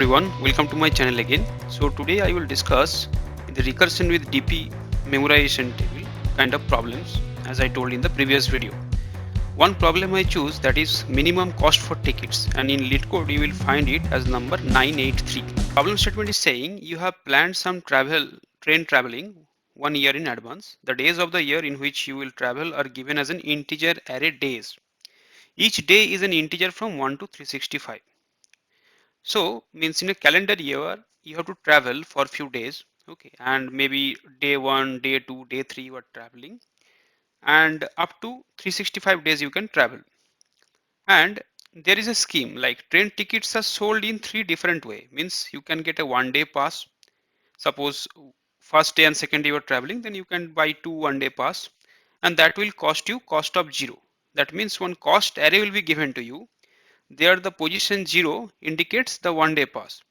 Everyone, welcome to my channel again. So today I will discuss the recursion with DP memorization table kind of problems as I told in the previous video. One problem I choose, that is minimum cost for tickets, and in LeetCode you will find it as number 983. Problem statement is saying you have planned some train traveling 1 year in advance. The days of the year in which you will travel are given as an integer array days. Each day is an integer from 1 to 365. So means in a calendar year you have to travel for a few days, okay, and maybe day 1, day 2, day 3 you are traveling, and up to 365 days you can travel. And there is a scheme like train tickets are sold in three different way. Means you can get a 1 day pass. Suppose first day and second day you are traveling, then you can buy 2 1 day pass, and that will cost you cost of 0. That means one cost array will be given to you. There the position 0 indicates the 1 day pass.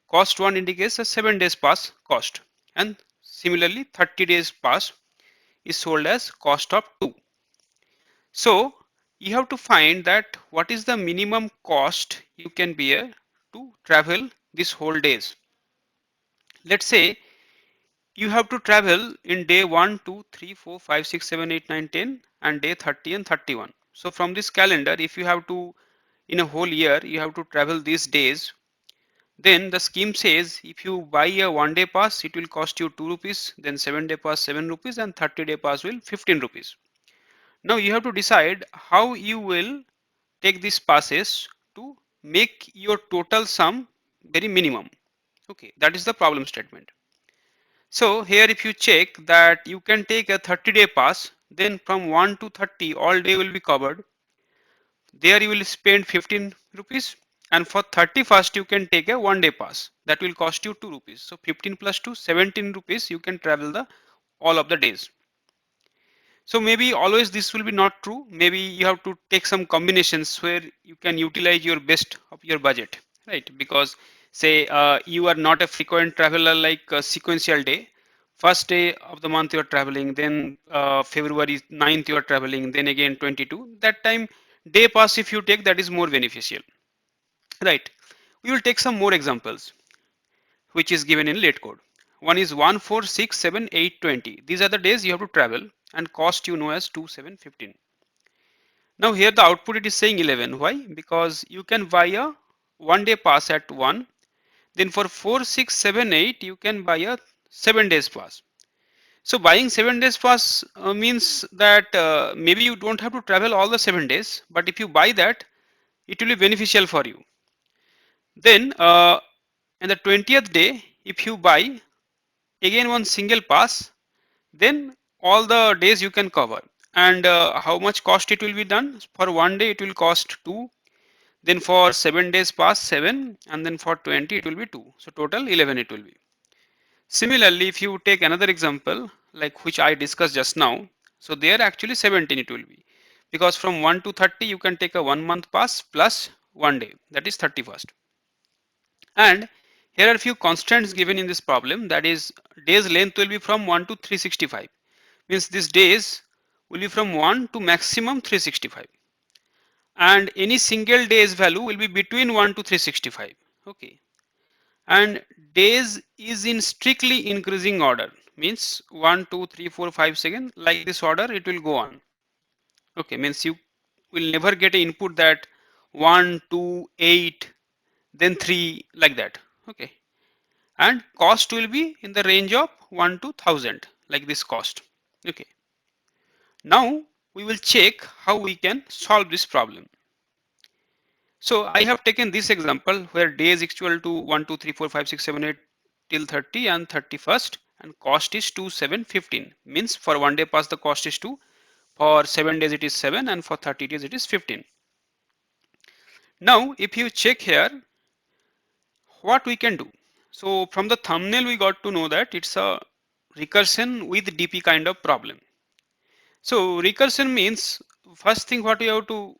Cost 1 indicates a 7 days pass cost, and similarly 30 days pass is sold as cost of 2. So you have to find that what is the minimum cost you can bear to travel this whole days. Let's say you have to travel in day 1, 2, 3, 4, 5, 6, 7, 8, 9, 10, and day 30 and 31. So from this calendar, if you have to, in a whole year you have to travel these days, then the scheme says if you buy a 1 day pass it will cost you 2 rupees, then 7 day pass 7 rupees, and 30 day pass will 15 rupees. Now you have to decide how you will take these passes to make your total sum very minimum. Okay, that is the problem statement. So here if you check that you can take a 30-day pass, then from 1 to 30 all day will be covered. There you will spend 15 rupees, and for 31st you can take a 1 day pass that will cost you 2 rupees. So 15 plus 2 17 rupees you can travel the all of the days. So maybe always this will be not true. Maybe you have to take some combinations where you can utilize your best of your budget, right? Because say you are not a frequent traveler like sequential day. First day of the month you are traveling, then February 9th you are traveling, then again 22. That time day pass if you take, that is more beneficial, right? We will take some more examples which is given in late code. One is 1, 4, 6, 7, 8, 20. These are the days you have to travel, and cost you know as 2, 7, 15. Now here the output it is saying 11. Why? Because you can buy a 1 day pass at 1. Then for 4, 6, 7, 8 you can buy a 7 days pass. So buying 7 days pass means that maybe you don't have to travel all the 7 days, but if you buy that it will be beneficial for you. Then in the 20th day if you buy again one single pass, then all the days you can cover. And how much cost it will be done? For 1 day it will cost 2, then for 7 days pass 7, and then for 20 it will be 2. So total 11 it will be. Similarly if you take another example like which I discussed just now, so there actually 17 it will be, because from 1 to 30 you can take a 1 month pass plus 1 day, that is 31st. And here are a few constants given in this problem, that is days length will be from 1 to 365. Means these days will be from 1 to maximum 365, and any single day's value will be between 1 to 365. Okay, and days is in strictly increasing order, means 1 2 3 4 5 second, like this order it will go on. Okay, means you will never get an input that 1 2 8 then 3 like that. Okay, and cost will be in the range of 1 to 1000 like this cost. Okay, now we will check how we can solve this problem. So I have taken this example where day is equal to 1 2 3 4 5 6 7 8 till 30 and 31st, and cost is 2 7 15. Means for 1 day pass the cost is 2, for 7 days it is 7, and for 30 days it is 15. Now if you check here what we can do. So from the thumbnail we got to know that it's a recursion with DP kind of problem. So recursion means first thing what we have to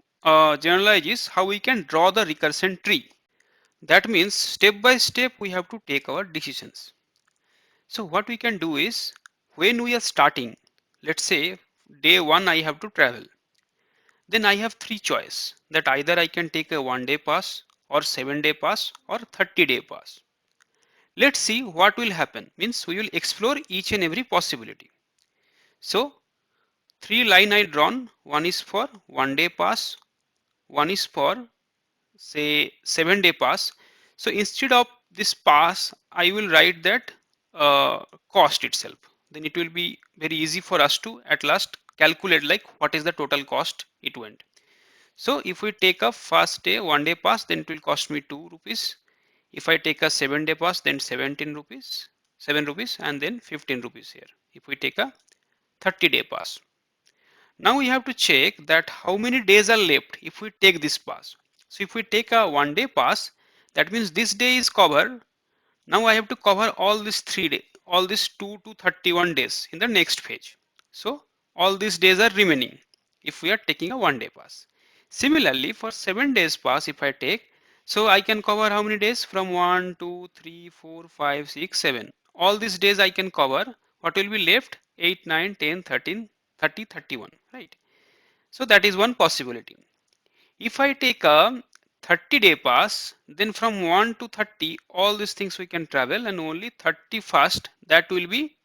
generalize is how we can draw the recursion tree. That means step by step we have to take our decisions. So what we can do is when we are starting, let's say day 1 I have to travel, then I have three choice that either I can take a 1 day pass, or 7-day pass or 30-day pass. Let's see what will happen. Means we will explore each and every possibility. So 3 line I drawn, one is for 1-day pass, one is for say 7-day pass. So instead of this pass, I will write that cost itself. Then it will be very easy for us to at last calculate like what is the total cost it went. So if we take a first day 1-day pass, then it will cost me 2 rupees. If I take a 7-day pass, then 17 rupees, 7 rupees, and then 15 rupees here. If we take a 30-day pass. Now we have to check that how many days are left if we take this pass. So if we take a 1-day pass, that means this day is covered. Now I have to cover all these 3 days, all these 2 to 31 days in the next page. So all these days are remaining if we are taking a 1-day pass. Similarly, for 7 days pass, if I take, so I can cover how many days from 1, 2, 3, 4, 5, 6, 7. All these days I can cover. What will be left? 8, 9, 10, 13, 30, 31, right? So that is one possibility. If I take a 30-day pass, then from 1 to 30, all these things we can travel, and only 31st that will be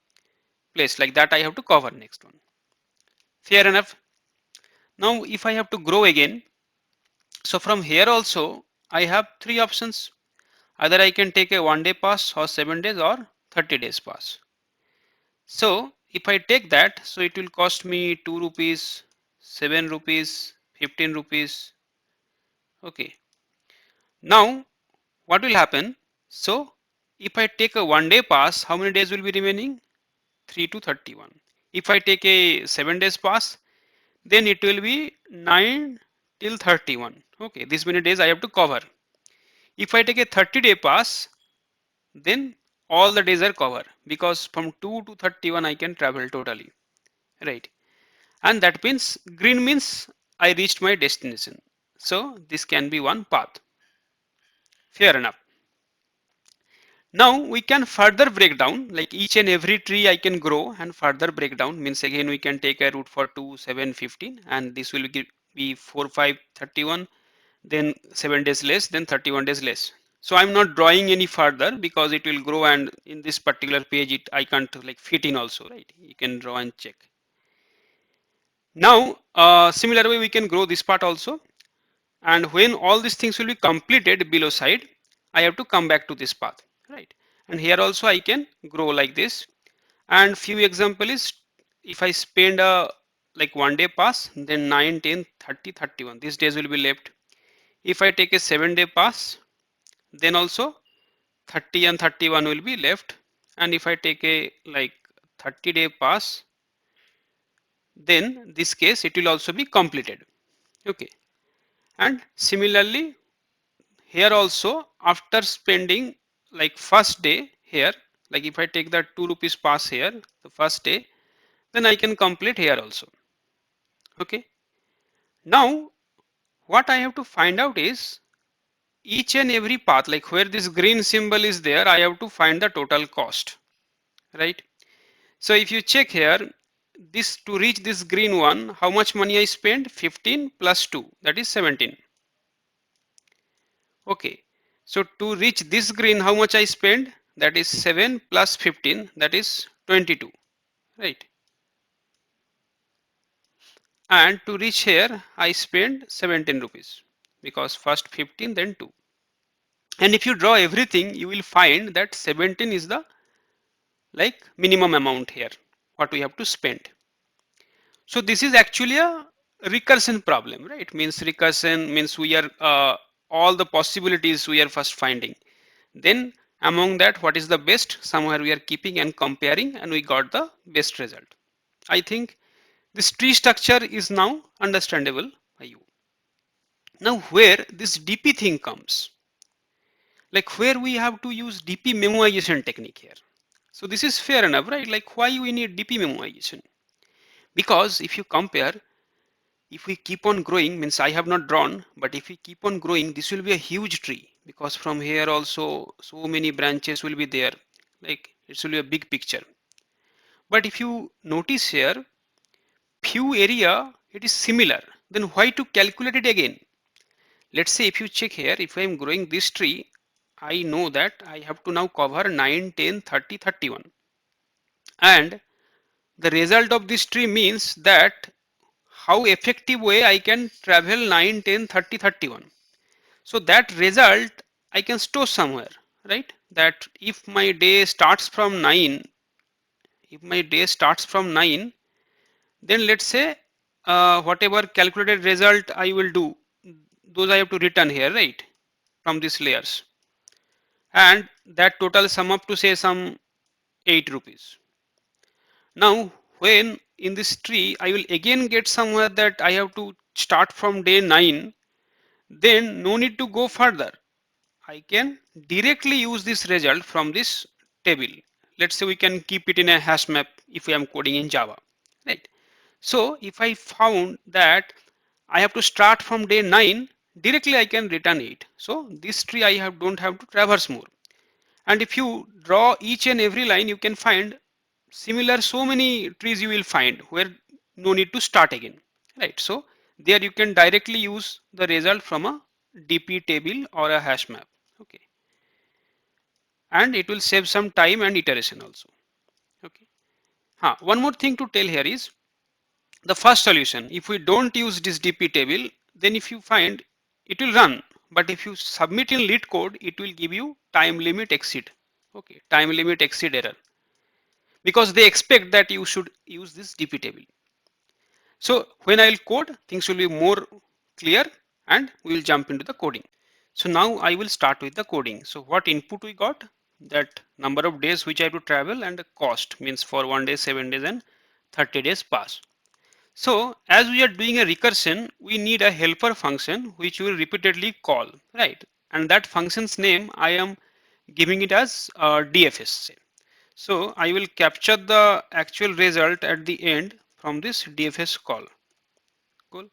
placed like that I have to cover next one. Fair enough. Now if I have to grow again, so from here also I have three options. Either I can take a 1-day pass or 7 days or 30 days pass. So if I take that, so it will cost me 2 rupees, 7 rupees, 15 rupees. Okay. Now what will happen? So if I take a 1-day pass, how many days will be remaining? 3 to 31. If I take a 7 days pass, then it will be 9 till 31. Okay, this many days I have to cover. If I take a 30-day pass, then all the days are covered because from 2 to 31 I can travel totally, right? And that means green means I reached my destination. So this can be one path. Fair enough. Now we can further break down like each and every tree I can grow and further break down means again we can take a route for 2, 7, 15 and this will be 4, 5, 31, then 7 days less, then 31 days less. So I'm not drawing any further because it will grow and in this particular page I can't like fit in also, right? You can draw and check. Now similar way we can grow this part also, and when all these things will be completed below side, I have to come back to this path, right? And here also I can grow like this. And few example is if I spend a like 1-day pass, then 9, 10, 30, 31 these days will be left. If I take a 7-day pass, then also 30 and 31 will be left. And if I take a like 30-day pass, then this case it will also be completed. Okay. And similarly here also after spending like first day here, like if I take the 2 rupees pass here the first day, then I can complete here also. Okay. Now what I have to find out is each and every path like where this green symbol is there, I have to find the total cost, right? So if you check here, this to reach this green one, how much money I spent? 15 plus 2, that is 17. Okay. So to reach this green, how much I spend? That is 7 plus 15, that is 22, right? And to reach here, I spend 17 rupees because first 15, then 2. And if you draw everything, you will find that 17 is the like minimum amount here, what we have to spend. So this is actually a recursion problem, right? Means recursion means we are all the possibilities we are first finding. Then among that, what is the best? Somewhere we are keeping and comparing, and we got the best result. I think this tree structure is now understandable by you. Now where this DP thing comes, like where we have to use DP memoization technique here. So this is fair enough, right? Like why we need DP memoization? Because if you compare, if we keep on growing, means I have not drawn, but if we keep on growing, this will be a huge tree because from here also so many branches will be there. Like it will be a big picture. But if you notice here, few area it is similar. Then why to calculate it again? Let's say if you check here, if I am growing this tree, I know that I have to now cover 9, 10, 30, 31. And the result of this tree means that how effective way I can travel 9, 10, 30, 31. So that result I can store somewhere, right? That if my day starts from 9, if my day starts from 9, then let's say whatever calculated result I will do, those I have to return here, right? From these layers. And that total sum up to say some 8 rupees. Now, when in this tree, I will again get somewhere that I have to start from day 9, then no need to go further. I can directly use this result from this table. Let's say we can keep it in a hash map if I am coding in Java, right? So if I found that I have to start from day 9, directly I can return 8. So this tree I don't have to traverse more. And if you draw each and every line, you can find similar so many trees you will find where no need to start again, right? So there you can directly use the result from a DP table or a hash map, okay? And it will save some time and iteration also, okay? One more thing to tell here is the first solution. If we don't use this DP table, then if you find it will run, but if you submit in lead code, it will give you time limit exceed, okay? Time limit exceed error, because they expect that you should use this DP table. So when I'll code, things will be more clear and we will jump into the coding. So now I will start with the coding. So what input we got? That number of days which I have to travel, and the cost means for 1 day, 7 days and 30 days pass. So as we are doing a recursion, we need a helper function which we will repeatedly call, right? And that function's name I am giving it as DFS. So I will capture the actual result at the end from this DFS call. Cool.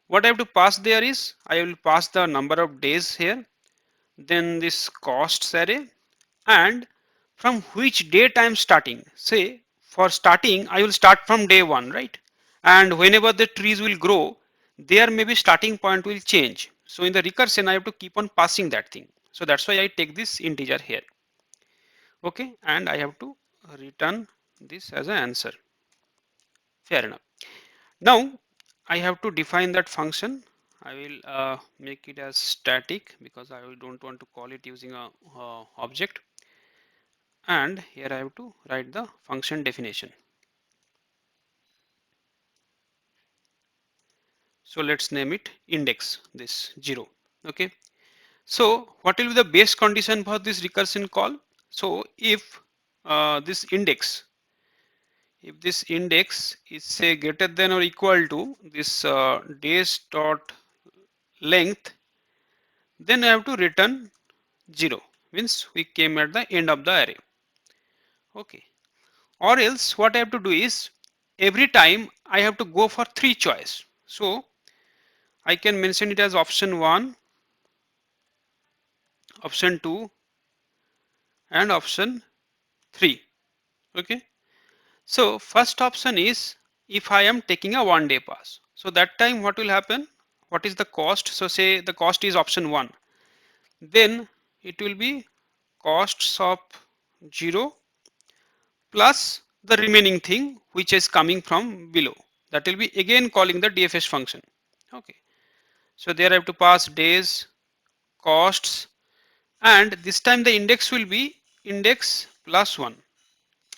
What I have to pass there is I will pass the number of days here, then this costs array, and from which date I am starting. Say for starting, I will start from day 1, right? And whenever the trees will grow, their maybe starting point will change. So in the recursion, I have to keep on passing that thing. So that's why I take this integer here. Okay, and I have to return this as an answer. Fair enough. Now I have to define that function. I will make it as static because I don't want to call it using a object. And here I have to write the function definition. So let's name it index, this 0. Okay. So what will be the base condition for this recursion call? So if this index, if this index is say greater than or equal to this days dot length, then I have to return 0, means we came at the end of the array. Okay. Or else what I have to do is every time I have to go for 3 choice. So I can mention it as option 1, option 2 and option 3. Okay. So first option is if I am taking a 1 day pass. So that time what will happen? What is the cost? So say the cost is option 1. Then it will be costs of 0 plus the remaining thing which is coming from below. That will be again calling the DFS function. Okay. So there I have to pass days, costs, and this time the index will be index plus 1,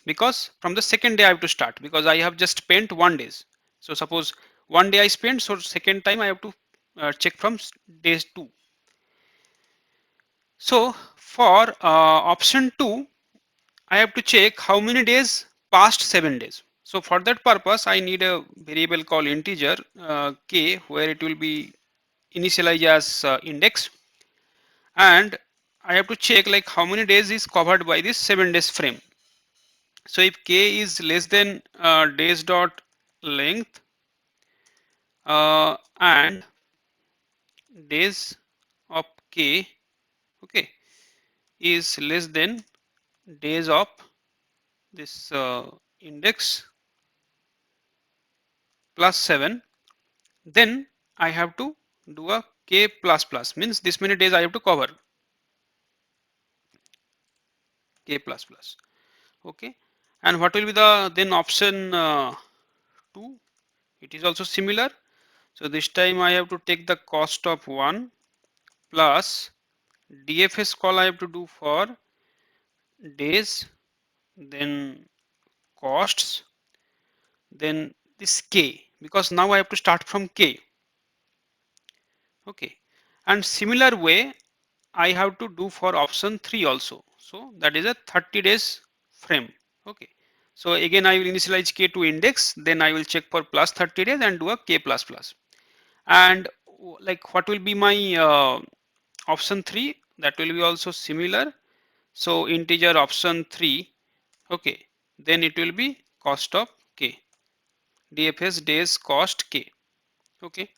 because from the second day I have to start, because I have just spent 1 days. So suppose 1 day I spent, so second time I have to check from days 2. So for option 2, I have to check how many days past 7 days. So for that purpose, I need a variable called integer k, where it will be initialized as index, and I have to check like how many days is covered by this 7 days frame. So if k is less than days dot length and days of k, okay, is less than days of this index plus 7, then I have to do a k plus plus means this many days I have to cover k plus plus. Okay, and what will be the then option 2? It is also similar. So this time I have to take the cost of 1 plus DFS call I have to do for days, then costs, then this k, because now I have to start from k. Okay, and similar way I have to do for option 3 also. So that is a 30 days frame. Okay, so again I will initialize k to index, then I will check for plus 30 days and do a k plus plus. And like what will be my option 3? That will be also similar. So integer option 3. Okay, then it will be cost of k, DFS days cost k. Okay,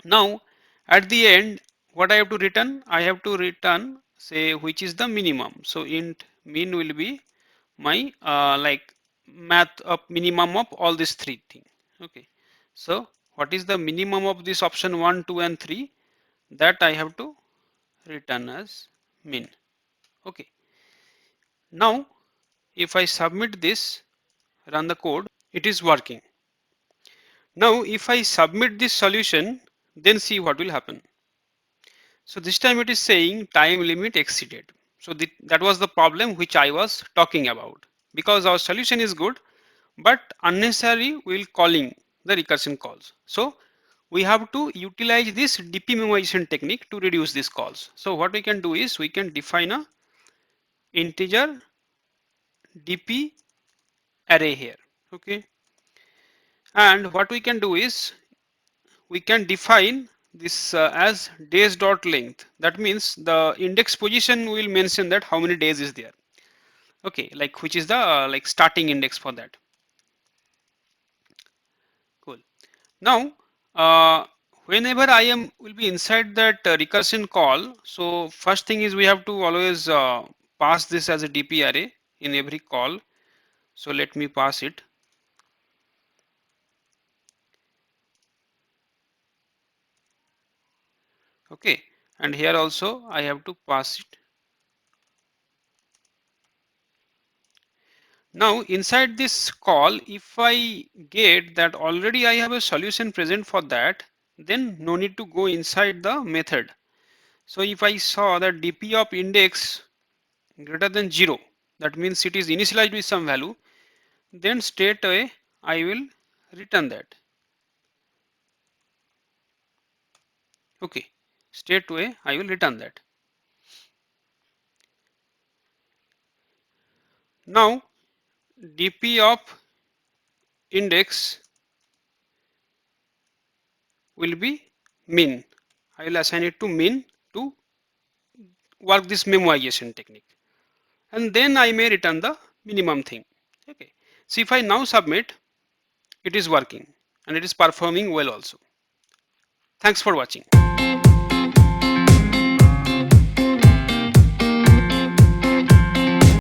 now at the end what I have to return? I have to return say which is the minimum. So int min will be my like math of minimum of all these three things. Okay, so what is the minimum of this option 1, 2 and 3? That I have to return as min. Okay, now if I submit this, run the code, it is working. Now if I submit this solution, then see what will happen. So this time it is saying time limit exceeded. So that was the problem which I was talking about, because our solution is good but unnecessary we will calling the recursion calls. So we have to utilize this DP memoization technique to reduce these calls. So what we can do is we can define a integer DP array here. Okay, and what we can do is we can define this as days dot length. That means the index position will mention that how many days is there. Okay, like which is the like starting index for that. Cool. Now whenever I am will be inside that recursion call, so first thing is we have to always pass this as a DP array in every call. So let me pass it. Okay, and here also I have to pass it. Now inside this call, if I get that already I have a solution present for that, then no need to go inside the method. So if I saw that DP of index greater than 0, that means it is initialized with some value, then straight away I will return that. Okay, straight away I will return that. Now DP of index will be min. I will assign it to min to work this memoization technique, and then I may return the minimum thing. Okay, so if I now submit, it is working and it is performing well also. Thanks for watching.